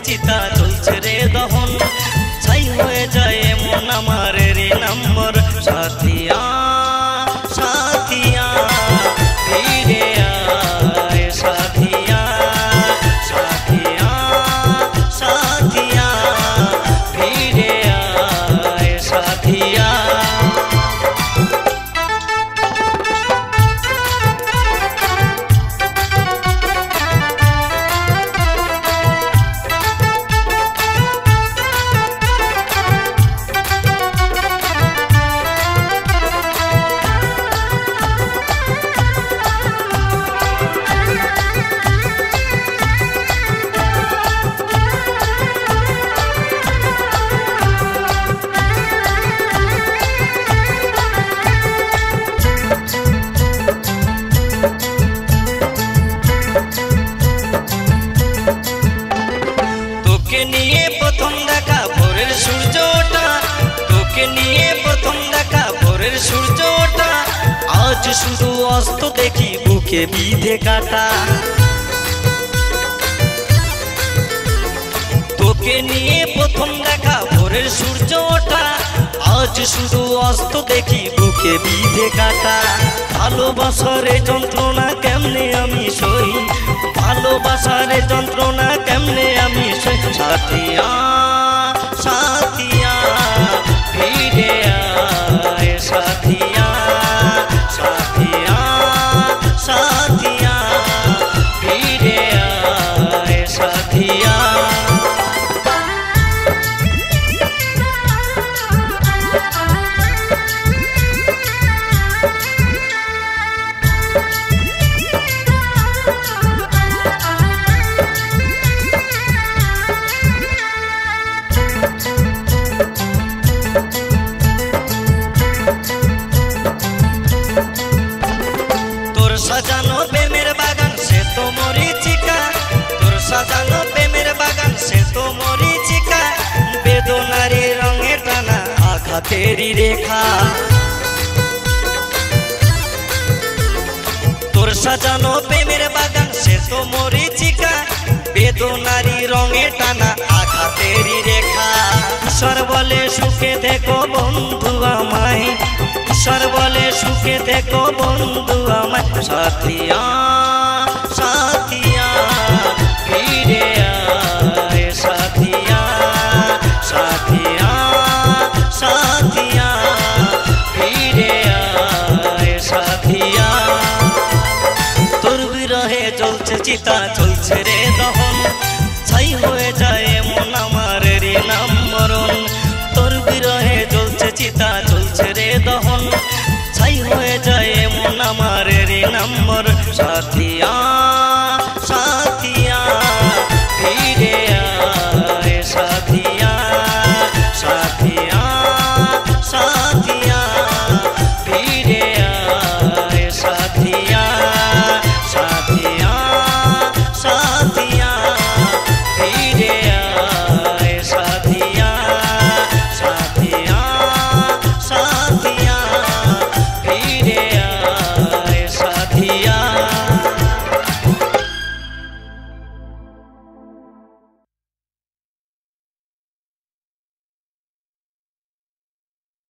চিতা চলছে রে দহন, ছাই হয়ে যায় মন আমার রে নম্বর। সাথিয়া সাথিয়া ফিরে আয়, সাথিয়া সাথিয়া সাথিয়া ফিরে আয়, সাথিয়া। তোকে নিয়ে প্রথম দেখা ভোরের সূর্য ওঠা, তোকে নিয়ে প্রথম দেখা ভোরের সূর্য ওঠা, আজ শুধু অস্ত দেখি বুকে বিধে কাটা। তোকে নিয়ে প্রথম দেখা ভোরের সূর্য ওঠা, আজ শুধু অস্ত দেখি বুকে বিধে কাটা। ভালোবাসার যন্ত্রণা কেমনে আমি সই, ভালোবাসার যন্ত্রণা কেমনে আমি সই। সাথিয়া সাথিয়া ফিরে আয়, সাথিয়া সাথিয়া সাথিয়া ফিরে আয়, সাথিয়া। তোর সাজানো প্রেমের বাগান সে তো মরিচিকা, তোর সাজানো প্রেমের বাগান সে তো মরিচিকা, বেদনারি রঙে টানা আঘাতেরই রেখা। তোর সাজানো প্রেমের বাগান সে তো মরিচিকা, বেদনারি রঙে টানা আঘাতেরই রেখা। ঈশ্বর বলে সুখে দেখো বন্ধু আমায়, ঈশ্বর বলে সুখে দেখো বন্ধু আমায়। সাথিয়া সাথিয়া ফিরে আয়, সাথিয়া সাথিয়া সাথিয়া ফিরে আয়, সাথিয়া। তোর বিরহে জ্বলছে চিতা চলছে রে দহন, ছাই হয়ে যায় মন আমার রে নাম মরণ। তোর বিরহে জ্বলছে চিতা চলছে রে দহন, ছাই হয়ে যায় মন আমার রে নম্বর। সাথিয়া।